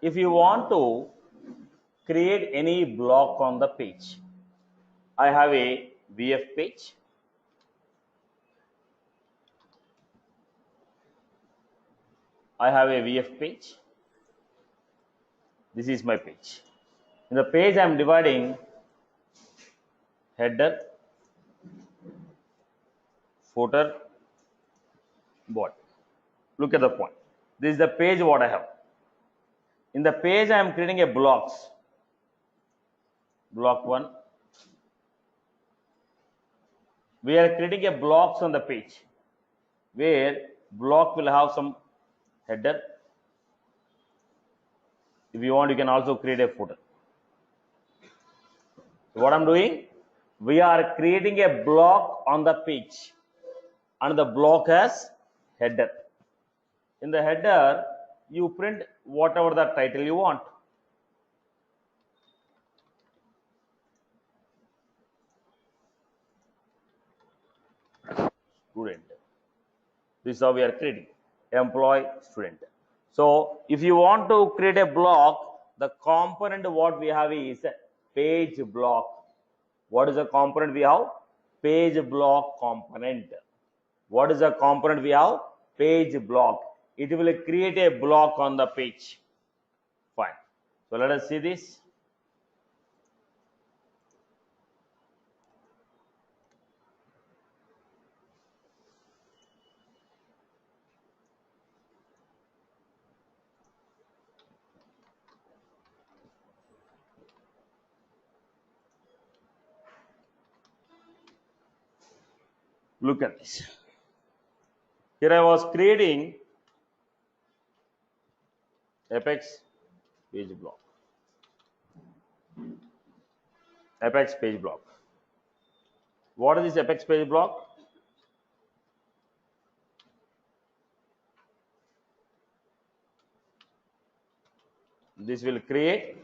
if you want to create any block on the page, I have a VF page. I have a VF page. This is my page. In the page, I am dividing header, footer, body. Look at the point. This is the page what I have. In the page, I am creating a blocks. Block 1. We are creating a blocks on the page where block will have some header. If you want, you can also create a footer. What I'm doing, we are creating a block on the page and the block has header. In the header, you print whatever the title you want. Student. This is how we are creating. Employee, student. So if you want to create a block, the component what we have is page block. What is the component we have? Page block component. What is the component we have? Page block. It will create a block on the page. Fine. So let us see this. Look at this. Here I was creating Apex page block. Apex page block. What is this Apex page block? This will create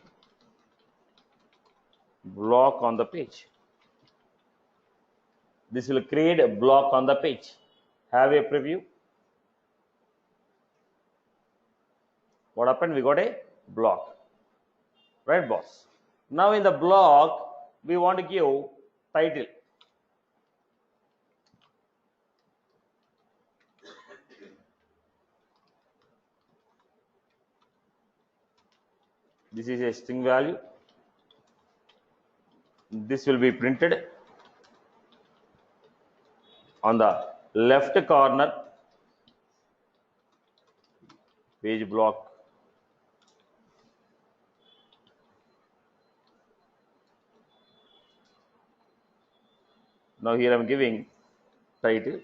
block on the page. This will create a block on the page. Have a preview. What happened? We got a block. Right, boss? Now in the block, we want to give title. This is a string value. This will be printed on the left corner. Page block. Now here I am giving title.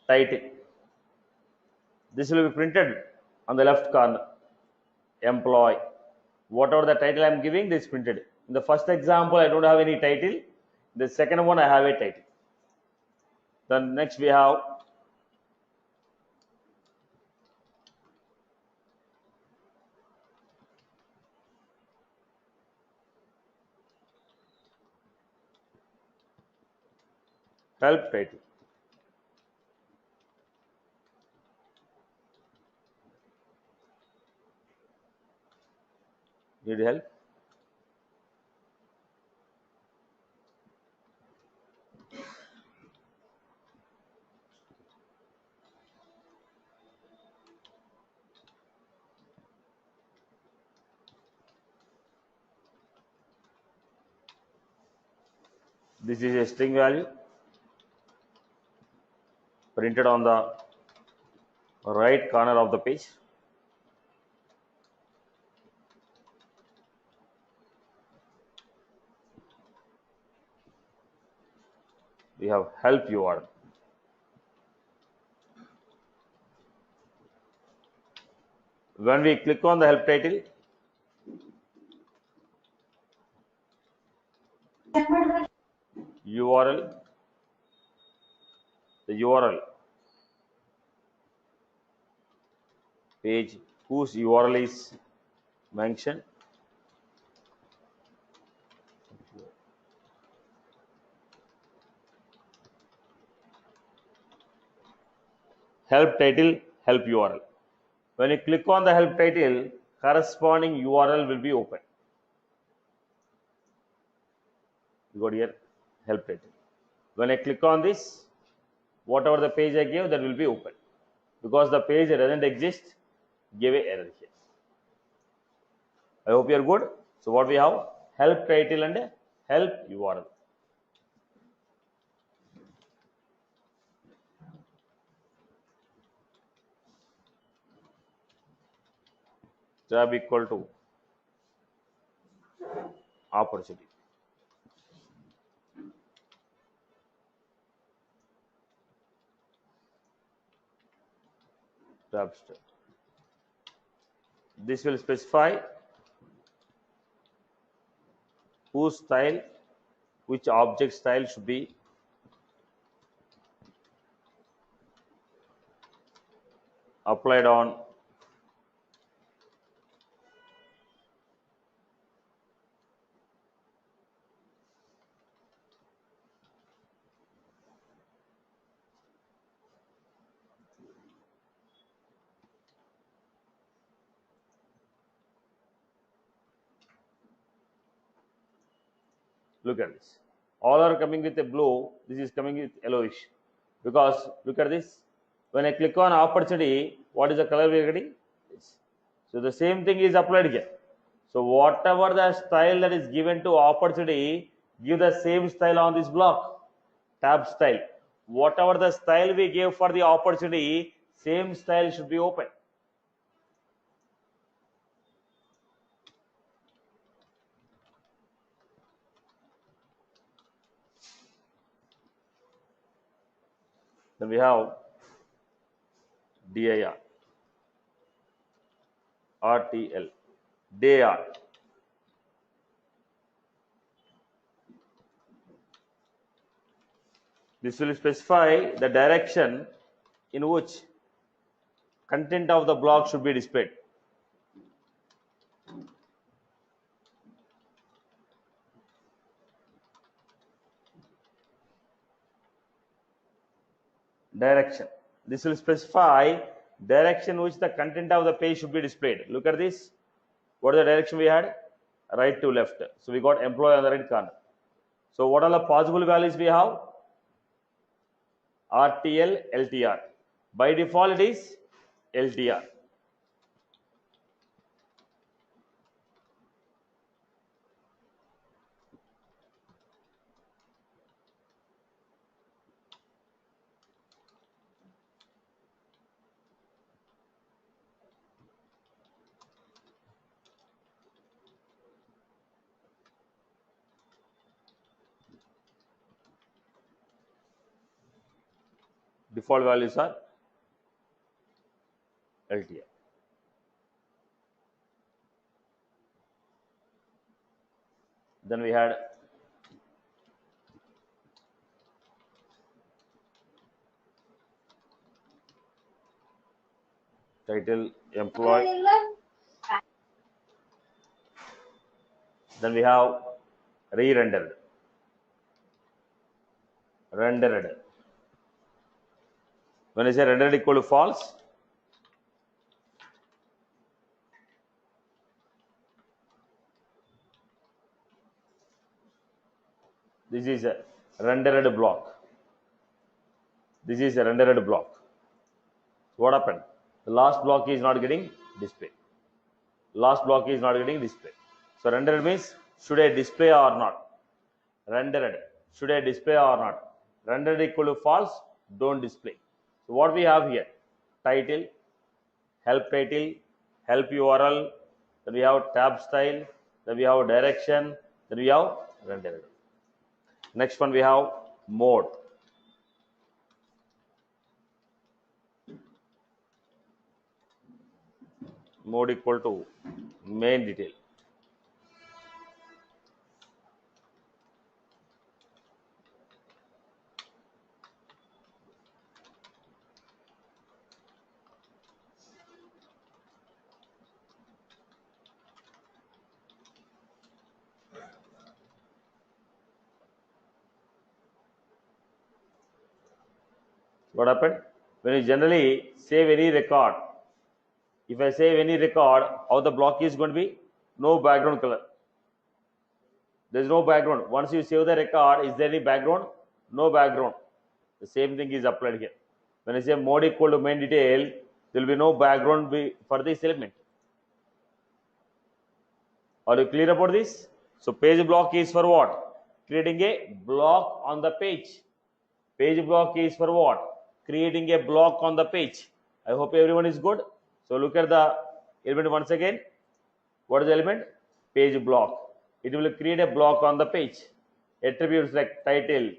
Title. This will be printed on the left corner. Employee. Whatever the title I am giving, this is printed. In the first example, I don't have any title. The second one, I have a title. Then next we have help title. Need help? This is a string value printed on the right corner of the page. We have help URL. When we click on the help title, URL, the URL page whose URL is mentioned. help title, help URL. When you click on the help title, corresponding URL will be open. You got here help title. When I click on this, whatever the page I gave, that will be open. Because the page doesn't exist, give a error here. I hope you are good. So what we have? Help title and help URL. Tab equal to opportunity. Tab style. This will specify whose style, which object style should be applied on look at this. All are coming with a blue, this is coming with yellowish. Because look at this. When I click on opportunity, what is the color we are getting? This. So the same thing is applied here. So whatever the style that is given to opportunity, give the same style on this block. Tab style. Whatever the style we gave for the opportunity, same style should be open. Then we have dir, rtl, dir. This will specify the direction in which content of the block should be displayed. Direction. This will specify direction which the content of the page should be displayed. Look at this. What is the direction we had? Right to left. So we got employee on the right corner. So what are the possible values we have? RTL, LTR. By default it is LTR. Default values are LTR. Then we had title employee. Then we have re-rendered. Rendered. When I say rendered equal to false, this is a rendered block. This is a rendered block. What happened? The last block is not getting displayed. Last block is not getting displayed. So rendered means should I display or not? Rendered, should I display or not? Rendered equal to false, don't display. So what we have here? Title, help URL, then we have tab style, then we have direction, then we have rendered. Next one we have mode. Mode equal to main detail. What happened? When you generally save any record, if I save any record, how the block is going to be? No background color. There is no background. Once you save the record, is there any background? No background. The same thing is applied here. When I say mode equal to main detail, there will be no background for this element. Are you clear about this? So page block is for what? Creating a block on the page. Page block is for what? Creating a block on the page. I hope everyone is good. So look at the element once again. What is the element? Page block. It will create a block on the page. Attributes like title,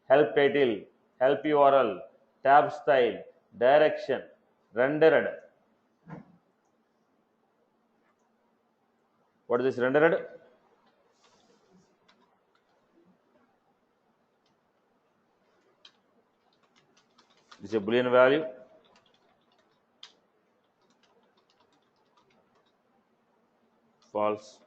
help URL, tab style, direction, rendered. What is this rendered? This is a Boolean value. False.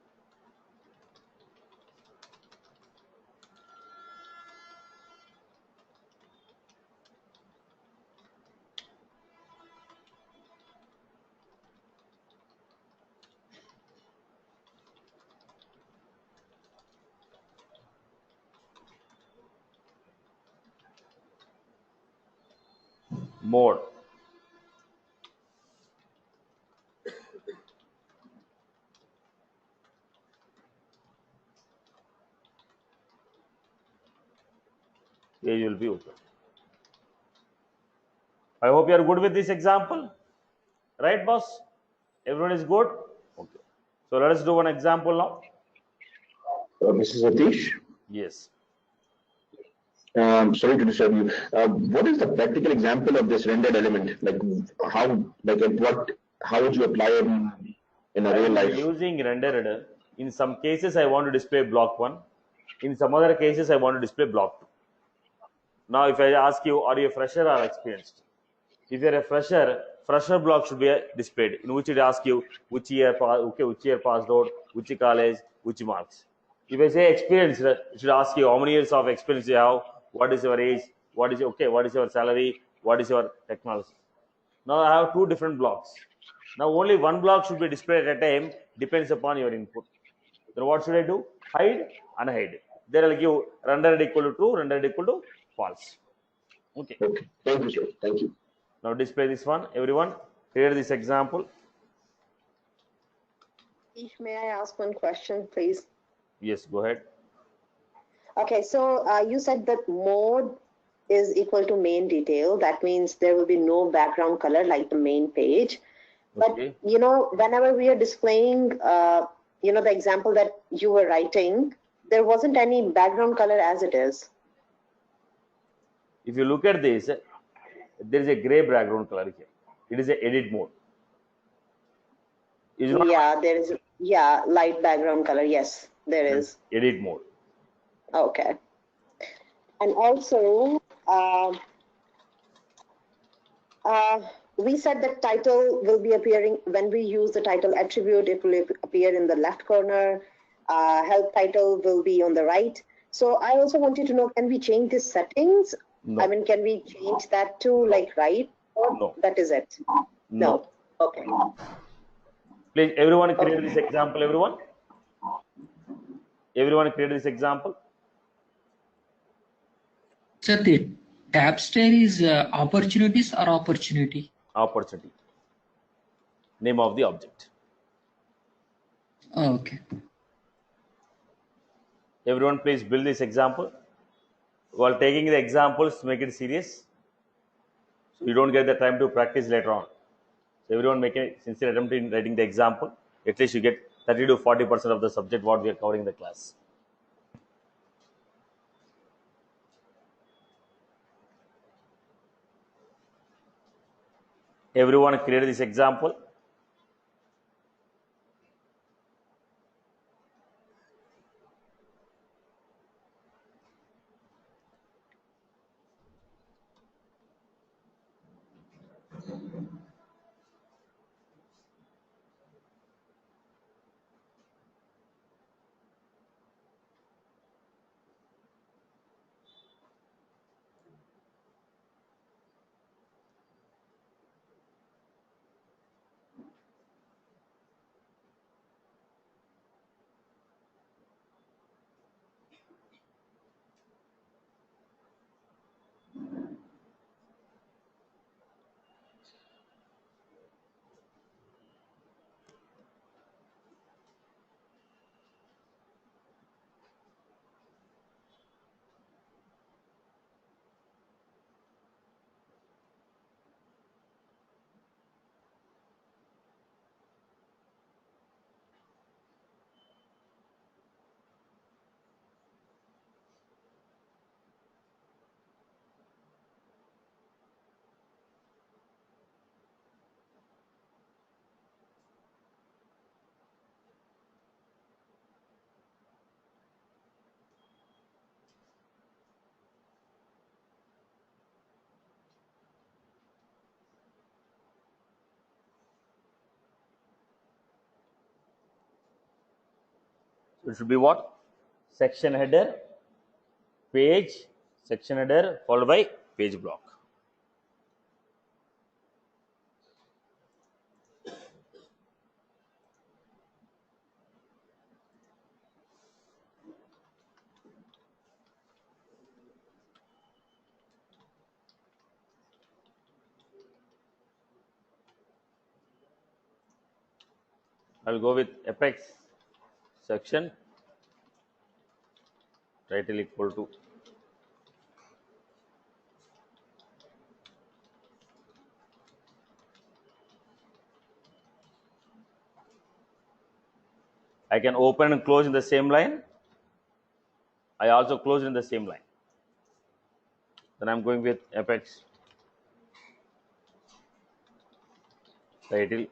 Mode. Page will be open. I hope you are good with this example. Right, boss? Everyone is good? Okay. So let us do one example now. Mrs. Satish? Yes. Sorry to disturb you. What is the practical example of this rendered element? Like how would you apply it in a real life? Using rendered, in some cases I want to display block 1. In some other cases I want to display block 2. Now if I ask you, are you a fresher or experienced? If you are a fresher block should be displayed, in which it asks you which year passed out, which college, which marks. If I say experienced, it should ask you how many years of experience you have, what is your age, what is your salary, what is your technology. Now I have two different blocks. Now only one block should be displayed at a time, depends upon your input. Then what should I do? Hide, unhide. There I'll give rendered equal to true, rendered equal to false. Okay. Okay. Thank you, sir. Thank you. Now display this one. Everyone, clear this example. May I ask one question, please? Yes, go ahead. Okay, so you said that mode is equal to main detail. That means there will be no background color like the main page. But, Okay. Whenever we are displaying, the example that you were writing, there wasn't any background color as it is. If you look at this, there is a gray background color here. It is a edit mode. Is it not? Yeah, there is. Yeah, light background color. Yes, there is. Edit mode. Okay. And also, we said that title will be appearing when we use the title attribute. It will appear in the left corner. Help title will be on the right. So I also wanted to know, can we change these settings? No. I mean, can we change that to like right? Or No. that is it? No. Okay. Please, everyone create this example, everyone. Everyone create this example. Sir, the tab style is opportunities or opportunity? Opportunity. Name of the object. Oh, okay. Everyone please build this example. While taking the examples, make it serious. So you don't get the time to practice later on. So everyone make a sincere attempt in writing the example. At least you get 30 to 40% of the subject what we are covering in the class. Everyone create this example. It should be what? Section header, page, section header, followed by page block. I'll go with Apex section, title equal to I can open and close in the same line. I also close in the same line. Then I'm going with Apex title.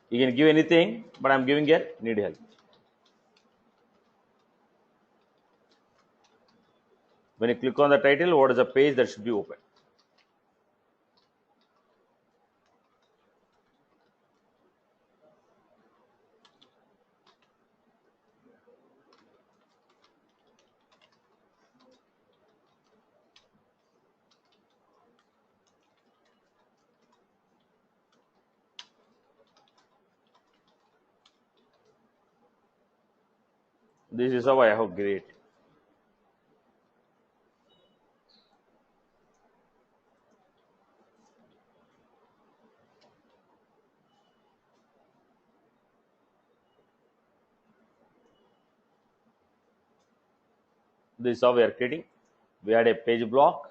You can give anything, but I'm giving here need help. When you click on the title, what is the page that should be open? This is how I have created. This is how we are creating. We had a page block,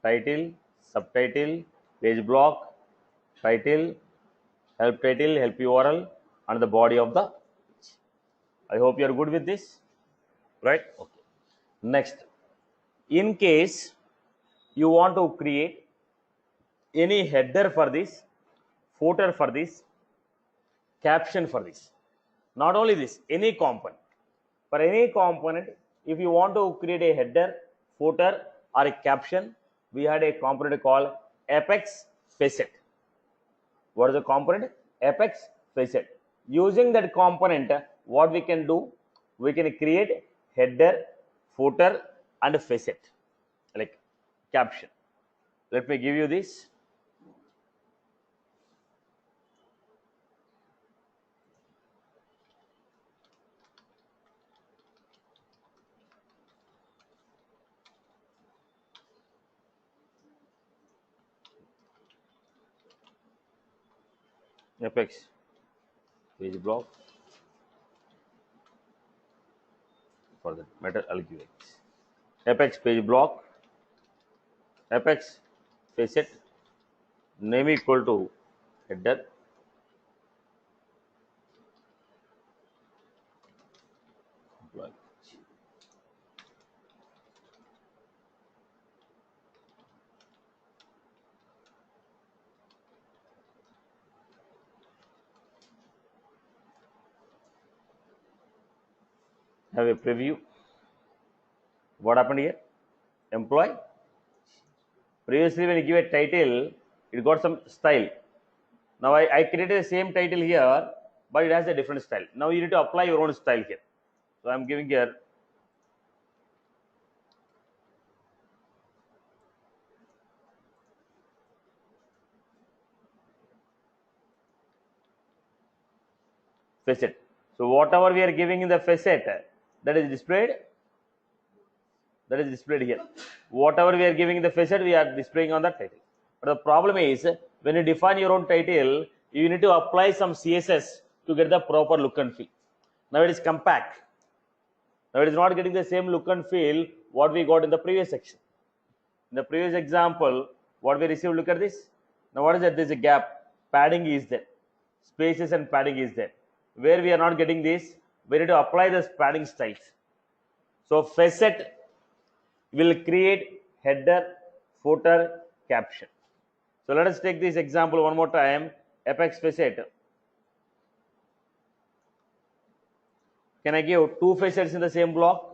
title, subtitle, page block, title, help URL, and the body of the page. I hope you are good with this, right? Okay. Next, in case you want to create any header for this, footer for this, caption for this. Not only this, any component. For any component, if you want to create a header, footer, or a caption, we had a component called Apex Facet. What is the component? Apex Facet. Using that component, what we can do? We can create header, footer, and facet, like caption. Let me give you this. Apex page block. For that matter, I'll give it. Apex page block, Apex facet, name equal to header, have a preview. What happened here? Employee. Previously, when you give a title, it got some style. Now I created the same title here, but it has a different style. Now you need to apply your own style here. So I'm giving here facet. So whatever we are giving in the facet, that is displayed here. Whatever we are giving in the facet, we are displaying on the title. But the problem is, when you define your own title, you need to apply some CSS to get the proper look and feel. Now it is compact. Now it is not getting the same look and feel what we got in the previous section. In the previous example, what we received, look at this. Now what is that? There is a gap. Padding is there. Spaces and padding is there. Where we are not getting this, we need to apply this padding styles. So facet will create header, footer, caption. So let us take this example one more time. Apex facet. Can I give two facets in the same block?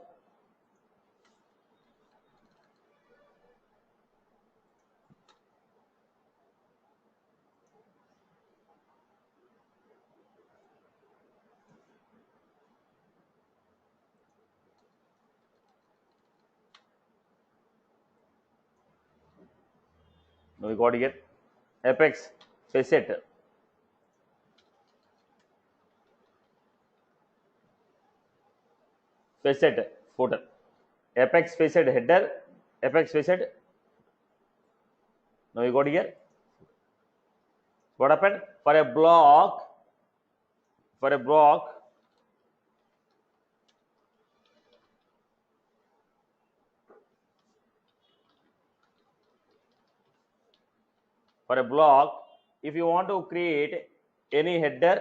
Now we got here apex facet. Facet footer. Apex facet header. Apex facet. Now we got here. What happened? For a block. For a block. For a block, if you want to create any header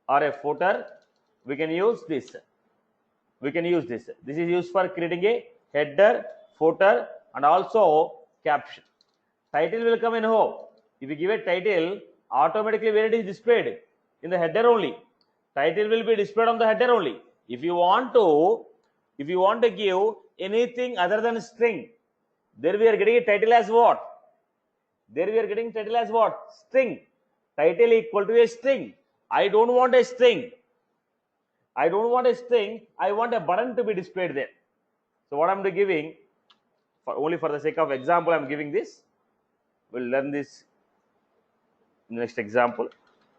or a footer, we can use this. We can use this. This is used for creating a header, footer, and also caption. Title will come in home. If you give a title, automatically where it is displayed? In the header only. Title will be displayed on the header only. If you want to give anything other than string, there we are getting a title as what? There we are getting title as what? String. Title equal to a string. I don't want a string. I don't want a string. I want a button to be displayed there. So what I'm giving, only for the sake of example, I'm giving this. We'll learn this in the next example.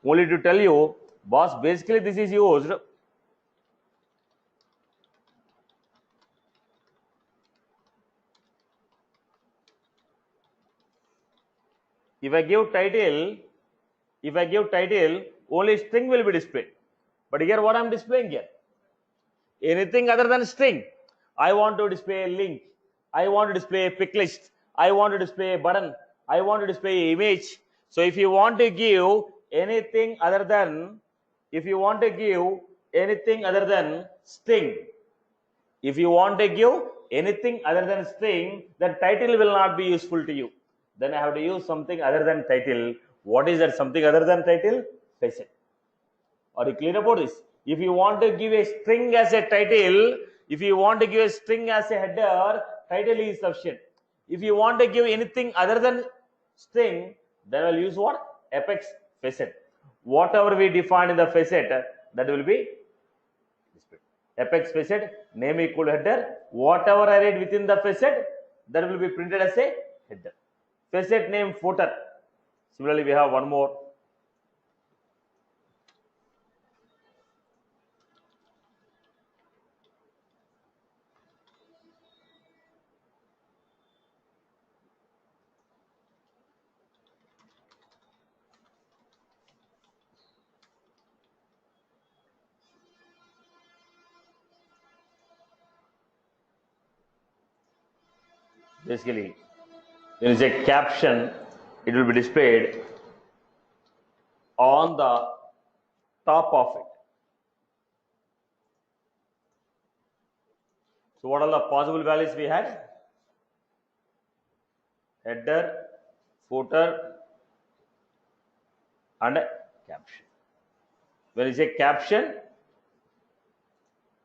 Only to tell you, boss, basically this is used. If I give title, only string will be displayed. But here what I'm displaying here? Anything other than string. I want to display a link. I want to display a pick list. I want to display a button. I want to display an image. So if you want to give anything other than, string, if you want to give anything other than string, then title will not be useful to you. Then I have to use something other than title. What is that something other than title? Facet. Are you clear about this? If you want to give a string as a title, if you want to give a string as a header, title is sufficient. If you want to give anything other than string, then I'll use what? Apex facet. Whatever we define in the facet, that will be displayed. Apex facet, name equal to header. Whatever I read within the facet, that will be printed as a header. Facet name footer. Similarly, we have one more. Basically, there is a caption. It will be displayed on the top of it. So what are the possible values we had? Header, footer, and caption. When you say caption,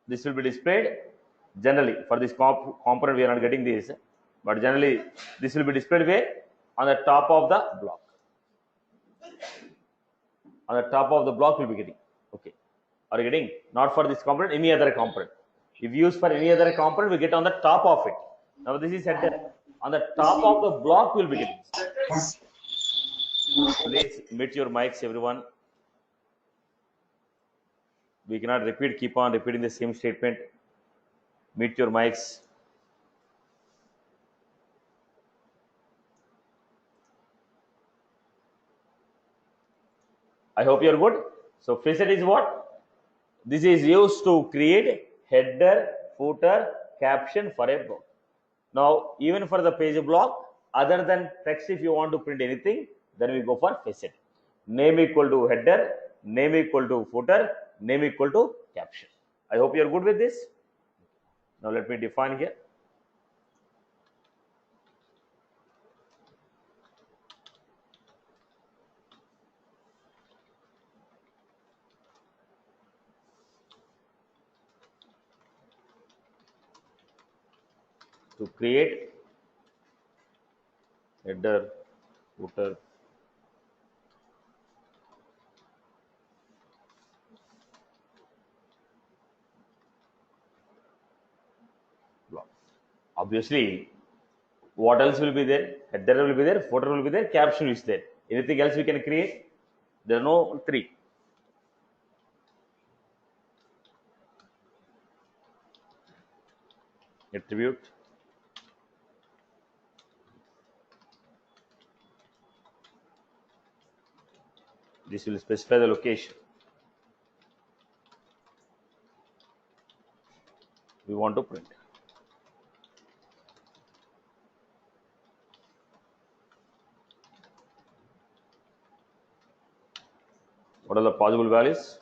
this will be displayed generally. For this component, we are not getting this, but generally this will be displayed where? On the top of the block. On the top of the block we'll be getting. Okay. Are you getting? Not for this component, any other component. If use for any other component, we get on the top of it. Now this is header. On the top of the block we'll be getting. Please mute your mics, everyone. We cannot repeat, keep on repeating the same statement. Mute your mics. I hope you are good. So facet is what? This is used to create header, footer, caption for a block. Now, even for the page block, other than text, if you want to print anything, then we go for facet. Name equal to header, name equal to footer, name equal to caption. I hope you are good with this. Now let me define here. To create header, footer, block. Obviously, What else will be there? Header will be there, footer will be there, caption is there. Anything else we can create? There are no three. Attribute. This will specify the location. We want to print. What are the possible values?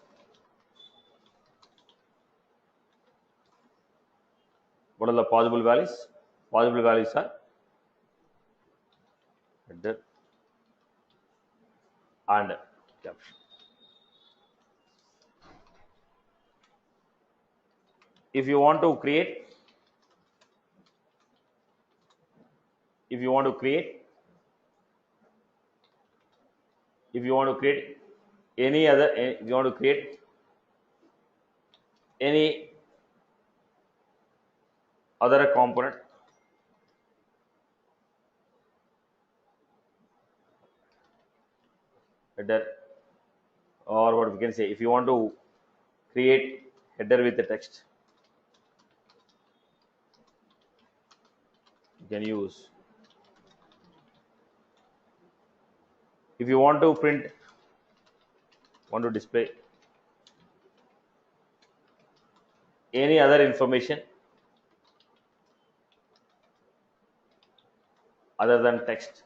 What are the possible values? Possible values are header and caption. If you want to create, if you want to create any other, if you want to create any other component, header, or what we can say, if you want to create header with the text, you can use. If you want to print, want to display any other information other than text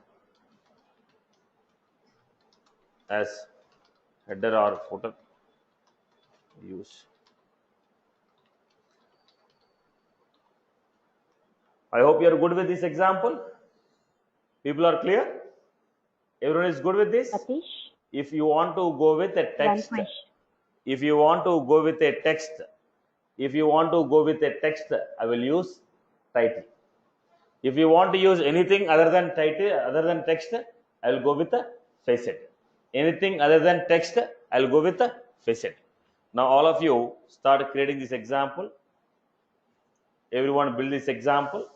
as header or footer, use. I hope you are good with this example. People are clear? Everyone is good with this? Satish, If you want to go with a one text, question. if you want to go with a text, I will use title. If you want to use anything other than title, other than text, I will go with a facet. Anything other than text, I will go with a facet. Now all of you start creating this example. Everyone build this example.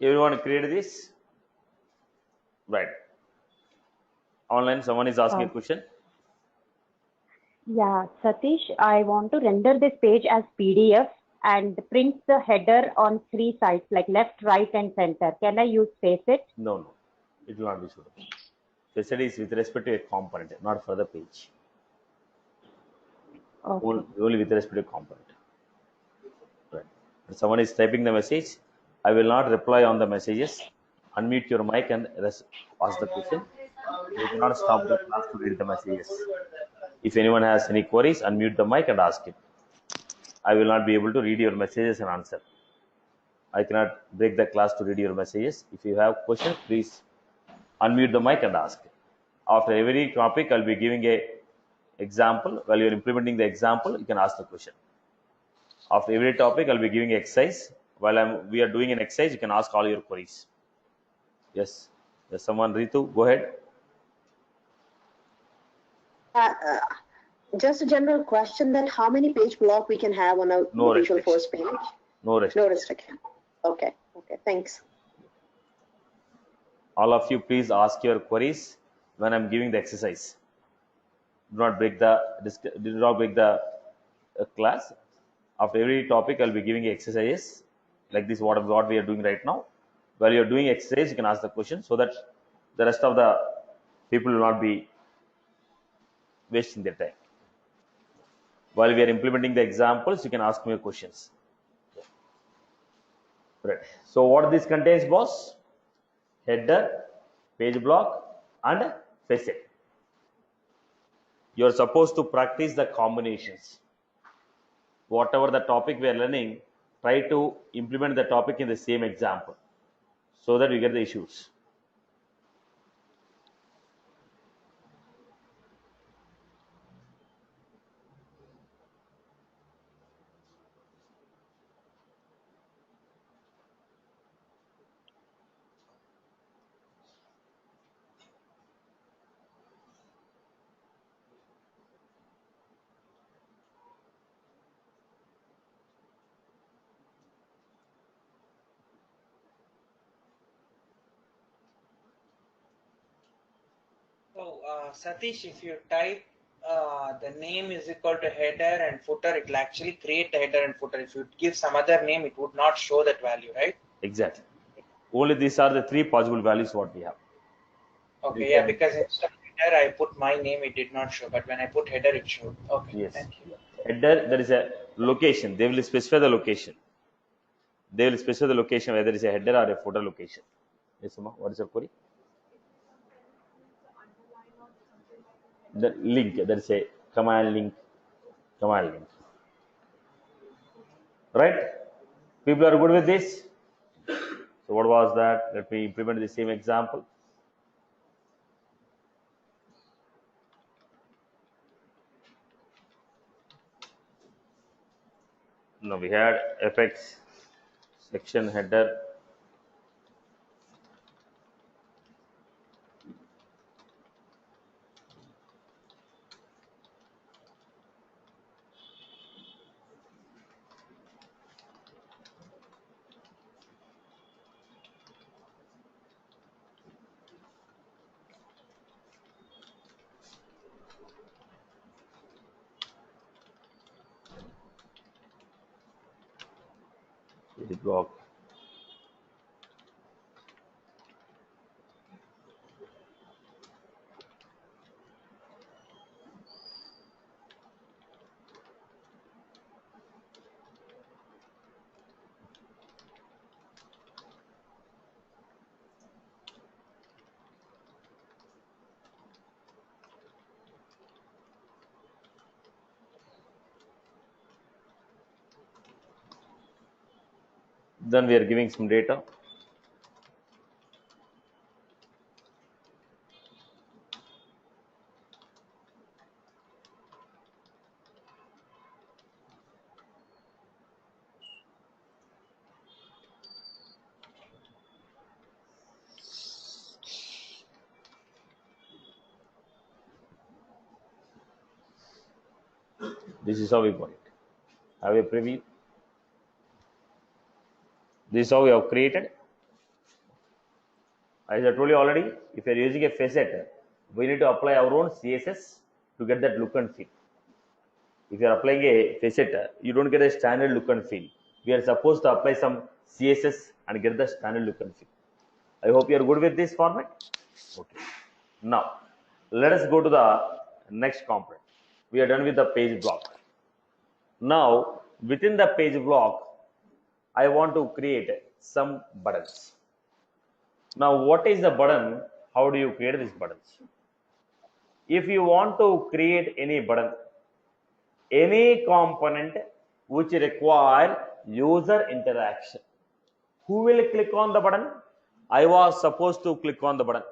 Everyone create this? Right. Online, someone is asking a question. Yeah, Satish, I want to render this page as PDF and print the header on 3 sides, like left, right, and center. Can I use Faceit? No, it will not be suitable. Facet is with respect to a component, not for the page. Okay. Only with respect to component. Right. If someone is typing the message, I will not reply on the messages. Unmute your mic and ask the question. You cannot stop the class to read the messages. If anyone has any queries, unmute the mic and ask it. I will not be able to read your messages and answer. I cannot break the class to read your messages. If you have questions, please unmute the mic and ask. After every topic, I'll be giving a example. While you're implementing the example, you can ask the question. After every topic, I'll be giving exercise. While we are doing an exercise, you can ask all your queries. Yes. Yes, someone, Ritu, go ahead. Just a general question that how many page block we can have on a No Visual restriction. Force page? No restriction. No restriction. Okay. Okay. Thanks. All of you, please ask your queries. when I'm giving the exercise. Do not break the class. After every topic, I'll be giving exercises like this. What we are doing right now. While you're doing exercise, you can ask the question so that the rest of the people will not be wasting their time. While we are implementing the examples, you can ask me questions. Right. So what this contains, boss? Header, page block, and facet. You are supposed to practice the combinations. Whatever the topic we are learning, try to implement the topic in the same example so that we get the issues. So, Satish, if you type the name is equal to header and footer, it will actually create the header and footer. If you give some other name, it would not show that value, right? Exactly. Only these are the three possible values what we have. Okay, yeah, because instead of header, I put my name, it did not show. But when I put header, it showed. Okay, Yes. thank you. Header, there is a location. They will specify the location. They will specify the location whether it's a header or a footer location. Yes, Uma, what is your query? The link, there is a command link. Right? People are good with this. So what was that? Let me implement the same example. Now we had Apex section header. Block. Then we are giving some data. This is how we got it. Have a preview. This is how we have created. As I told you already, if you are using a facet, we need to apply our own CSS to get that look and feel. If you are applying a facet, you don't get a standard look and feel. We are supposed to apply some CSS and get the standard look and feel. I hope you are good with this format. Okay. Now, let us go to the next component. We are done with the page block. Now, within the page block, I want to create some buttons. Now, what is the button? How do you create these buttons? If you want to create any button, any component which require user interaction, who will click on the button? I was supposed to click on the button.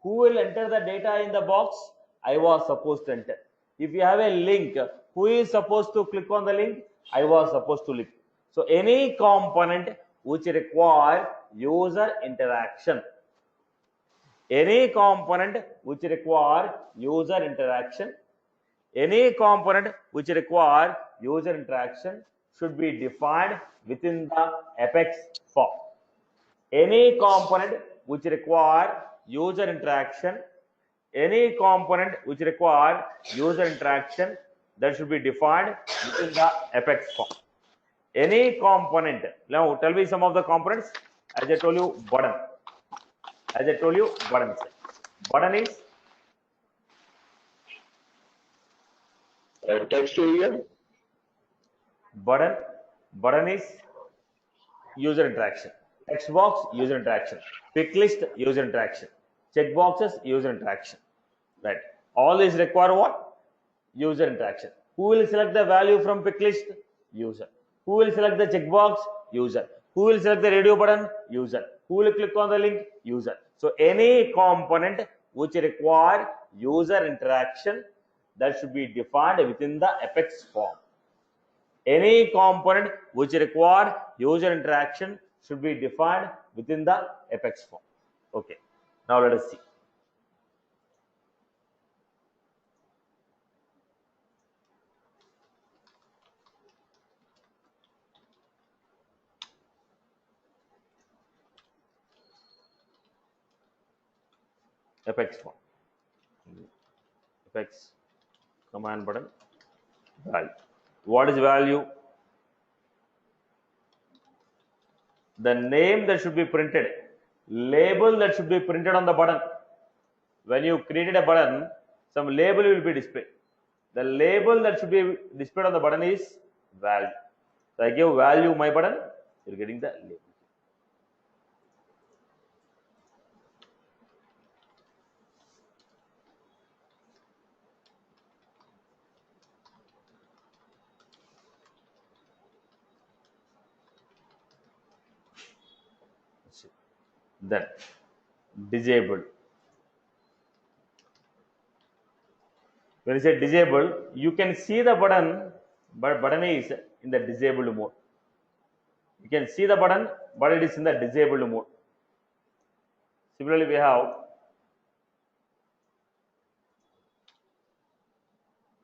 Who will enter the data in the box? I was supposed to enter. If you have a link, who is supposed to click on the link? I was supposed to click. So any component which require user interaction. Any component which require user interaction. Any component which require user interaction should be defined within the Apex form. Any component which require user interaction, any component which require user interaction that should be defined within the Apex form. Any component. Now tell me some of the components. As I told you, button. As I told you, buttons. Button is Text area. Button is user interaction. Text box, user interaction. Pick list, user interaction. Check boxes, user interaction. Right. All these require what? User interaction. Who will select the value from pick list? User. Who will select the checkbox? User. Who will select the radio button? User. Who will click on the link? User. So any component which require user interaction that should be defined within the Apex form. Any component which require user interaction should be defined within the Apex form. Okay. Now let us see. Apex form. Apex command button. Value. What is value? The name that should be printed, label that should be printed on the button. When you created a button, some label will be displayed. The label that should be displayed on the button is value. So I give value my button, you're getting the label. Then disabled. When you say disabled, you can see the button, but button is in the disabled mode. You can see the button, but it is in the disabled mode. Similarly, we have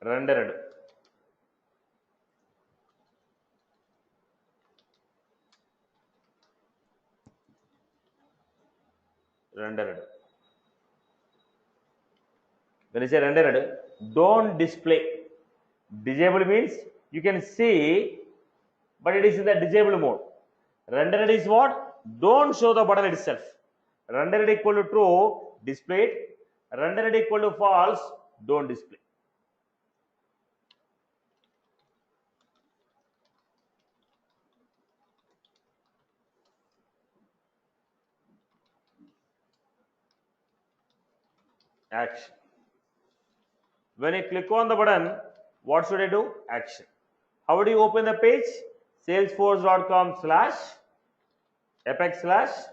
rendered. Rendered. When you say rendered, don't display. Disabled means you can see, but it is in the disabled mode. Rendered is what? Don't show the button itself. Rendered equal to true, display it. Rendered equal to false, don't display. Action. When I click on the button, what should I do? Action. How do you open the page? Salesforce.com/Apex/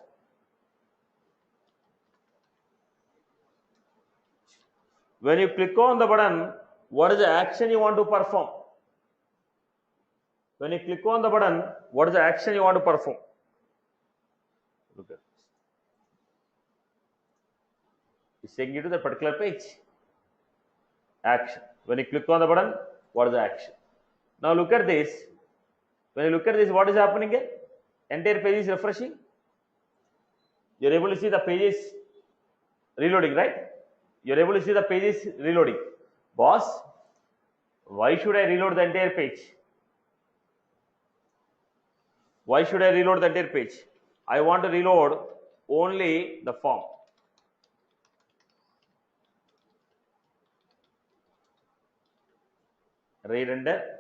when you click on the button, what is the action you want to perform? When you click on the button, what is the action you want to perform? Look at this. It's taking you to the particular page. Action. When you click on the button, what is the action? Now look at this. When you look at this, what is happening here? Entire page is refreshing. You're able to see the pages reloading, right? You're able to see the pages reloading. Boss, why should I reload the entire page? Why should I reload the entire page? I want to reload only the form. Re-render.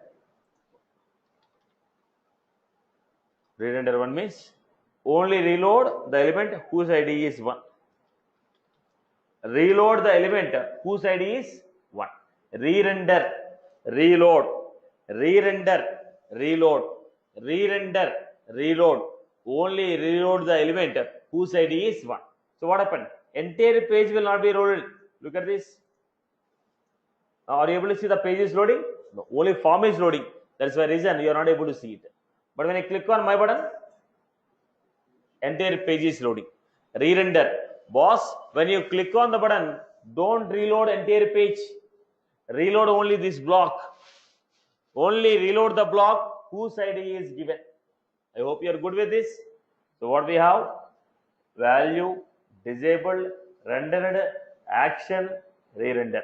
Re-render 1 means only reload the element whose ID is 1. Reload the element whose ID is 1. Re-render, reload, re-render, reload, re-render, reload. Only reload the element whose ID is 1. So what happened? Entire page will not be loaded. Look at this. Now, are you able to see the page is loading? No, only form is loading. That's the reason you are not able to see it. But when I click on my button, entire page is loading. Re-render. Boss, when you click on the button, don't reload entire page. Reload only this block. Only reload the block whose ID is given. I hope you are good with this. So what we have? Value, disabled, rendered, action, re-render.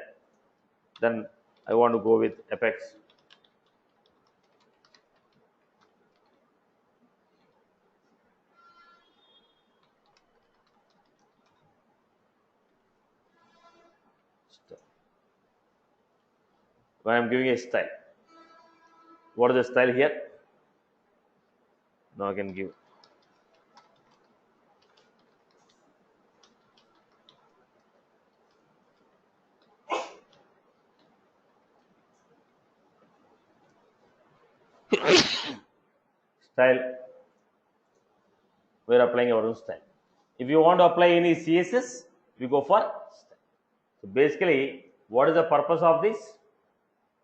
Then I want to go with Apex. When I'm giving a style, what is the style here? Now I can give style. We're applying our own style. If you want to apply any CSS, we go for style. So basically, what is the purpose of this?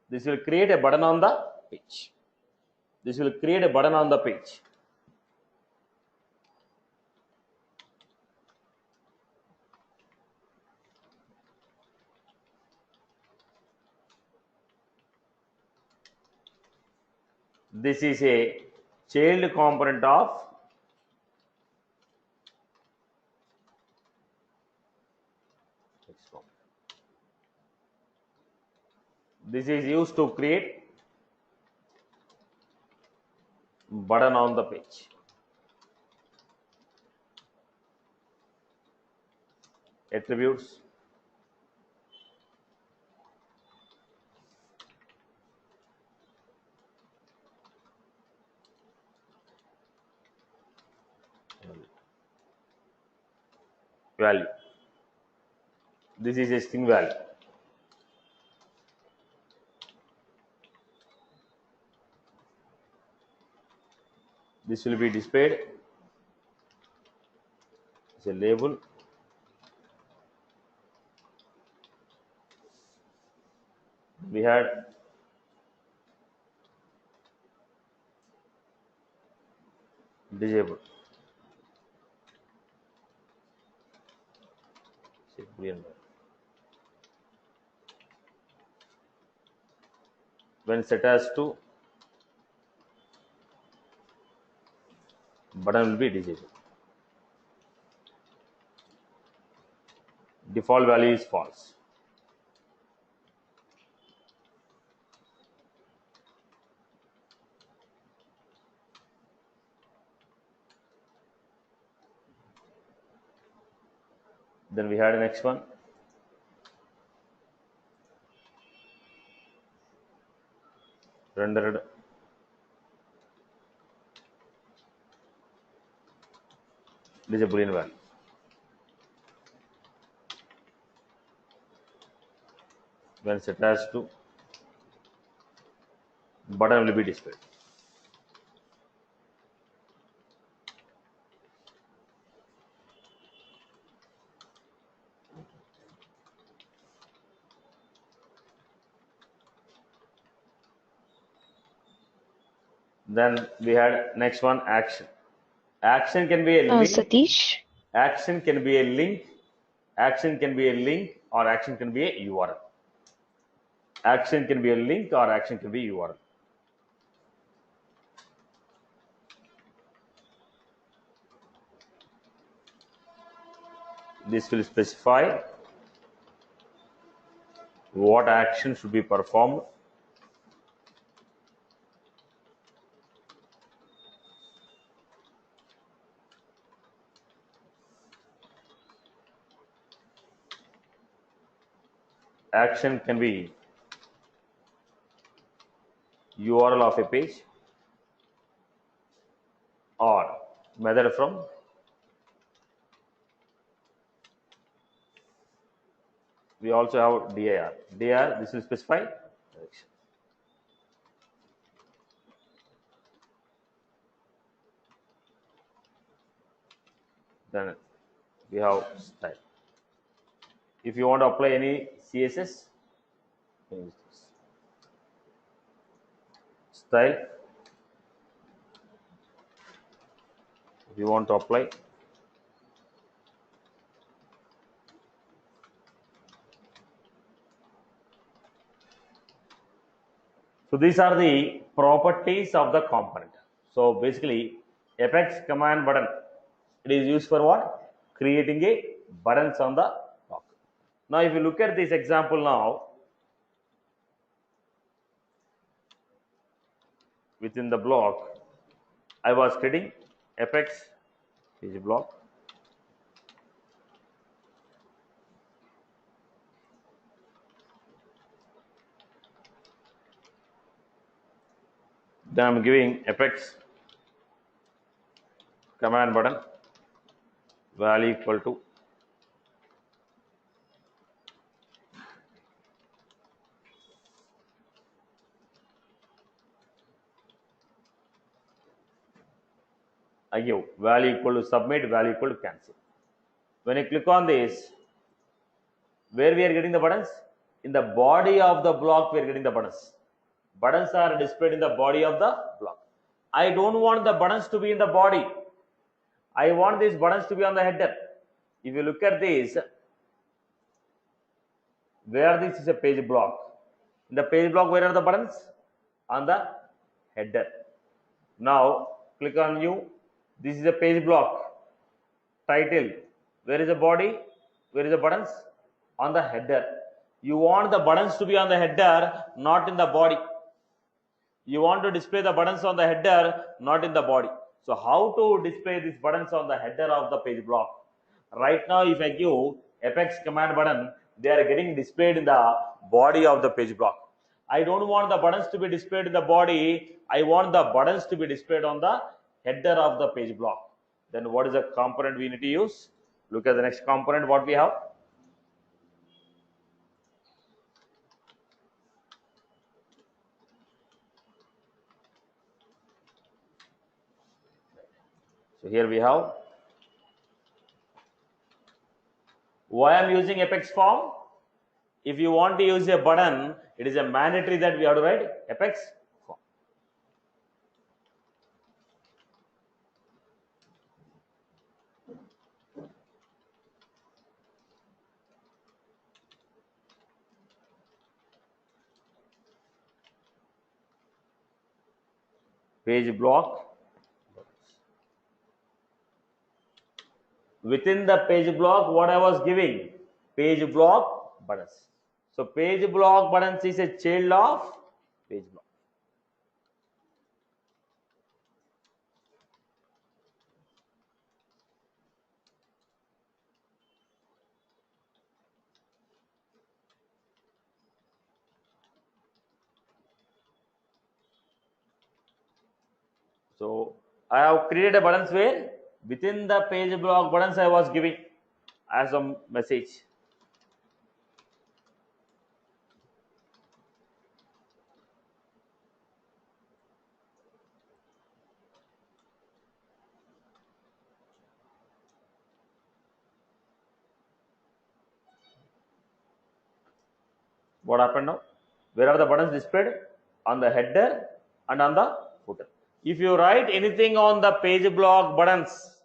This will create a button on the page. This will create a button on the page. This is a child component of this is used to create button on the page. Attributes. Value. This is a string value. This will be displayed as a label. We had disable. When set as to, button will be disabled. Default value is false. Then we had the next one. Rendered this is a Boolean value. When set as to, button will be displayed. Then we had next one, action. Action can be a link. Satish. Action can be a link. Action can be a link, or action can be a URL. Action can be a link, or action can be URL. This will specify what action should be performed. Action can be URL of a page or method from we also have dir. Dir, this will specify direction. Then we have style. If you want to apply any CSS, use this. Style. If you want to apply, so these are the properties of the component. So basically, Apex command button, it is used for what? Creating a buttons on the block. Now, if you look at this example now, within the block, I was creating Apex page block. Then I'm giving Apex command button value equal to I give value equal to submit, value equal to cancel. When you click on this, where we are getting the buttons? In the body of the block, we are getting the buttons. Buttons are displayed in the body of the block. I don't want the buttons to be in the body. I want these buttons to be on the header. If you look at this, where this is a page block. In the page block, where are the buttons? On the header. Now, click on new. This is a page block. Title. Where is the body? Where is the buttons? On the header. You want the buttons to be on the header, not in the body. You want to display the buttons on the header, not in the body. So how to display these buttons on the header of the page block? Right now, if I give Apex command button, they are getting displayed in the body of the page block. I don't want the buttons to be displayed in the body. I want the buttons to be displayed on the header of the page block. Then what is the component we need to use? Look at the next component what we have. So here we have. Why I'm using Apex form? If you want to use a button, it is a mandatory that we have to write Apex form. Page block. Within the page block, what I was giving? Page block buttons. So page block buttons is a child of page block. So I have created a buttons where within the page block buttons I was giving as a message. What happened now? Where are the buttons displayed? On the header and on the footer. If you write anything on the page block buttons,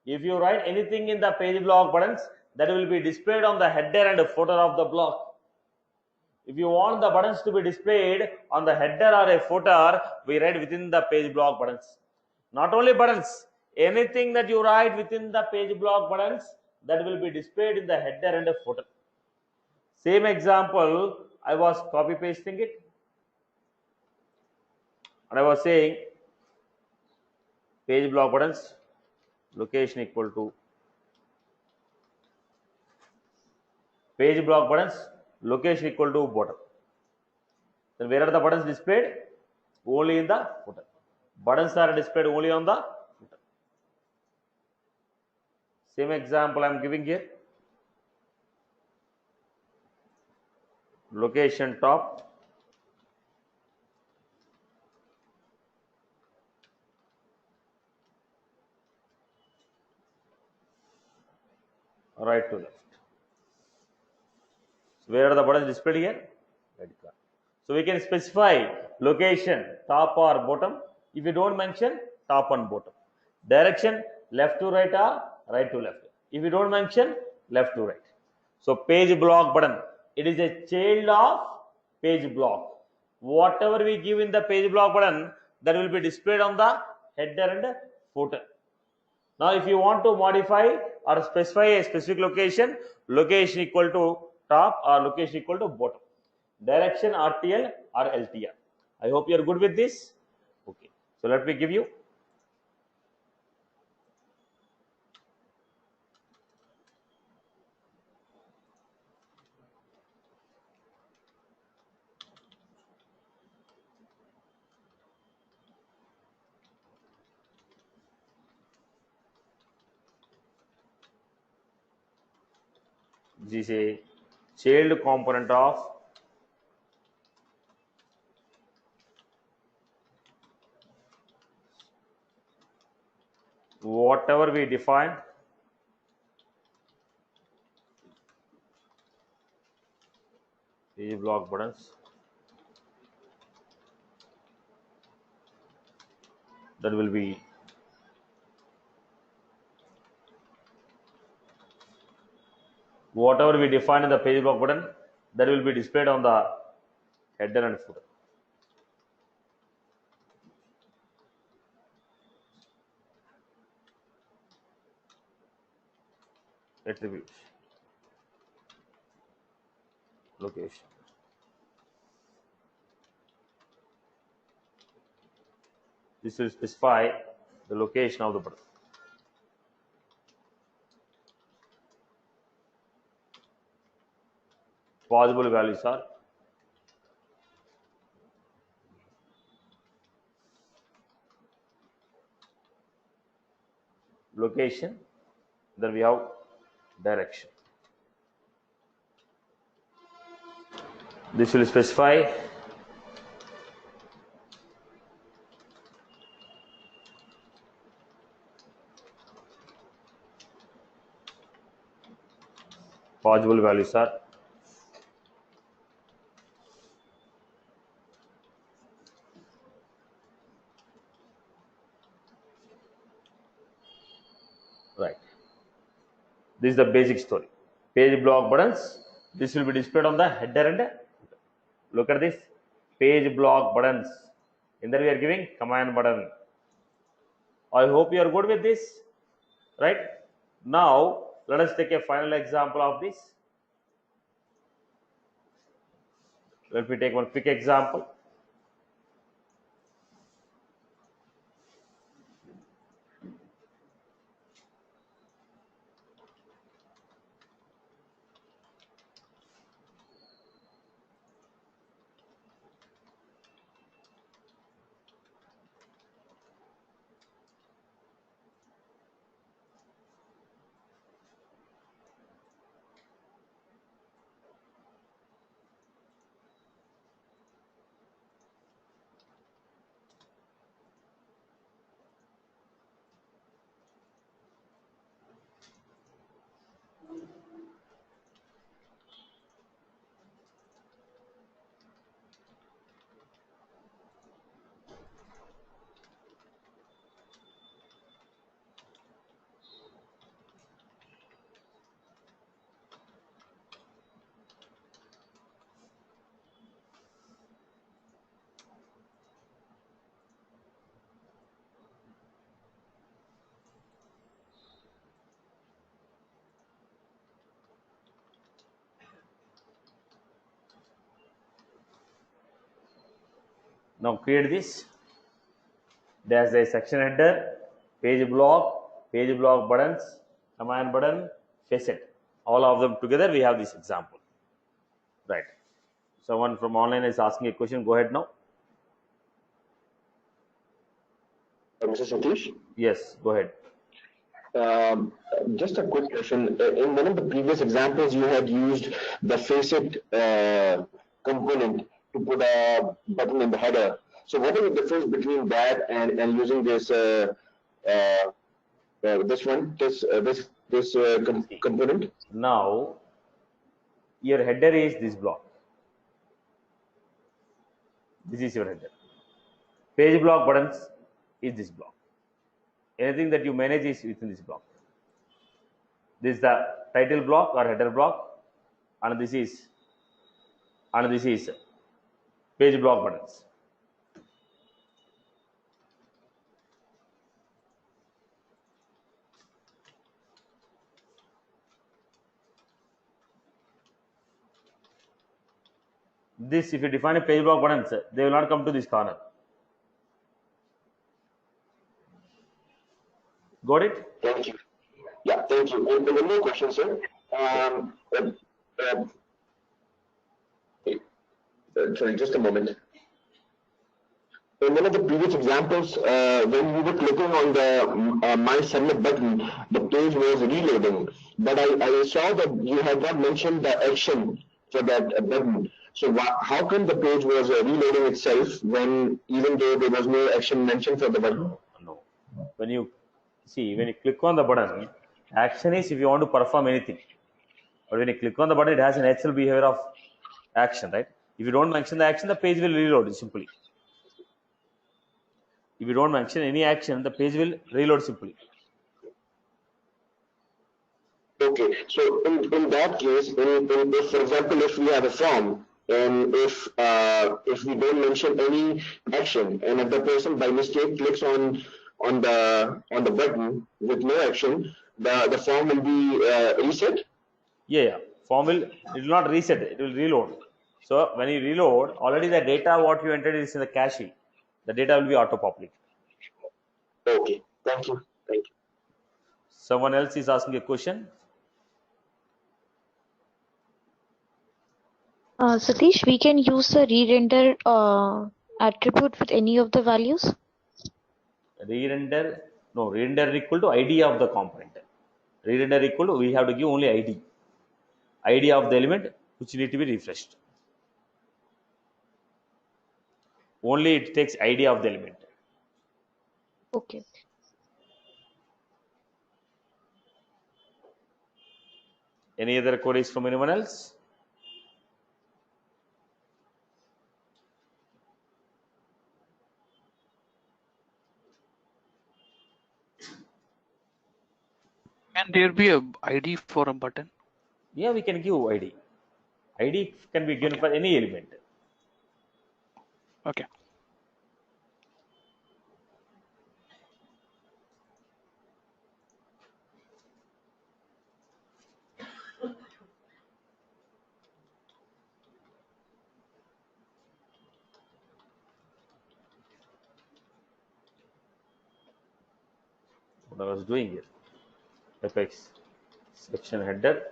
if you write anything in the page block buttons, that will be displayed on the header and footer of the block. If you want the buttons to be displayed on the header or a footer, we write within the page block buttons. Not only buttons, anything that you write within the page block buttons, that will be displayed in the header and the footer. Same example, I was copy pasting it. And I was saying page block buttons, location equal to page block buttons, location equal to bottom. Then where are the buttons displayed? Only in the footer. Buttons are displayed only on the footer. Same example I am giving here. Location top, right to left. So where are the buttons displayed here? Red color. So we can specify location top or bottom. If you don't mention top and bottom. Direction left to right or right to left. If you don't mention left to right. So page block button. It is a child of page block. Whatever we give in the page block button, that will be displayed on the header and footer. Now, if you want to modify or specify a specific location, location equal to top or location equal to bottom. Direction RTL or LTR. I hope you are good with this. Okay. So let me give you. This is a child component of whatever we defined page block buttons, that will be whatever we define in the page block button, that will be displayed on the header and footer. Attributes, location. This will specify the location of the button. Possible values are location, then we have direction. This will specify possible values are right. This is the basic story. Page block buttons. This will be displayed on the header and footer. Look at this page block buttons. In there we are giving command button. I hope you are good with this, right? Now let us take a final example of this. Let me take one quick example. Now create this. There's a section header, page block buttons, command button, facet. All of them together we have this example. Right. Someone from online is asking a question. Go ahead now. Mr. Satish? Yes, go ahead. Just a quick question. In one of the previous examples, you had used the facet component to put a button in the header. So what is the difference between that and using this component? Now your header is this block. This is your header. Page block buttons is this block. Anything that you manage is within this block. This is the title block or header block, and this is page block buttons. This, if you define a page block buttons, they will not come to this corner. Got it? Thank you. Yeah, thank you. And one more question, sir. Sorry, just a moment. In one of the previous examples, when we were clicking on the My Submit button, the page was reloading. But I saw that you had not mentioned the action for that button. So how come the page was reloading itself when, even though there was no action mentioned for the button? No. When you click on the button, action is if you want to perform anything. But when you click on the button, it has a natural behavior of action, right? If you don't mention the action, the page will reload simply. If you don't mention any action, the page will reload simply. Okay, so in that case, if, for example, if we have a form, and if we don't mention any action, and if the person by mistake clicks on the button with no action, the form will be reset. Yeah. Form will not reset, it will reload. So when you reload, already the data what you entered is in the cache. The data will be auto-populated. Okay, thank you. Thank you. Someone else is asking a question. Satish, we can use the re-render attribute with any of the values? Re-render, no, re-render equal to ID of the component. Re-render equal to, we have to give only ID of the element which need to be refreshed. Only it takes ID of the element. Okay. Any other queries from anyone else? Can there be a ID for a button? Yeah, we can give ID. ID can be given for any element. Okay. What I was doing here. Apex section header.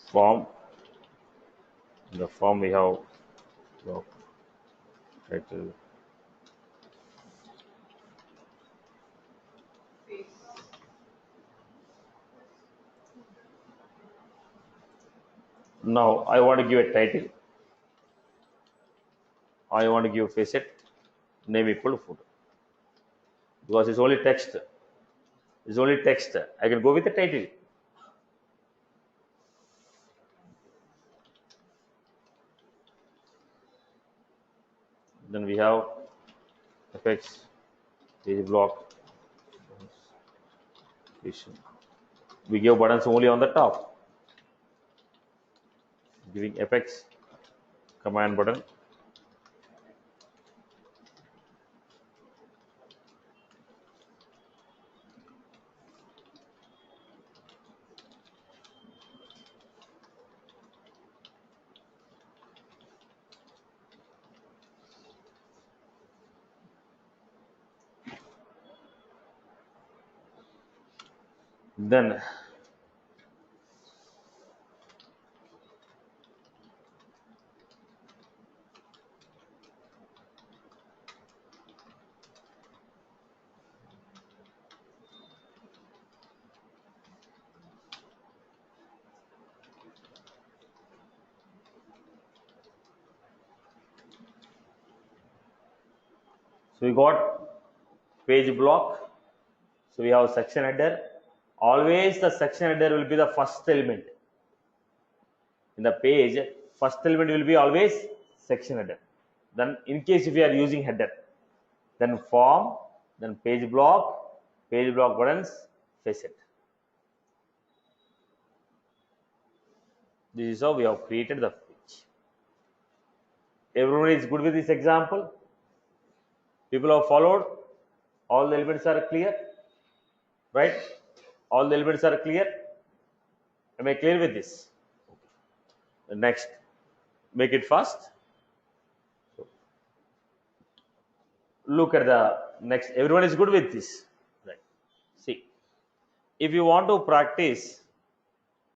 Form. In the form we have title. Now I want to give a title. I want to give facet name equal to footer. Because it's only text. It's only text. I can go with the title. Then we have effects, page block. We give buttons only on the top. Giving apex command button. Then so we got page block. So we have section header. Always the section header will be the first element. In the page, first element will be always section header. Then in case if you are using header, then form, then page block, page block buttons, facet. This is how we have created the page. Everyone is good with this example? People have followed? All the elements are clear? Right? All the elements are clear? Am I clear with this? Next, make it fast. Look at the next. Everyone is good with this, right? See, if you want to practice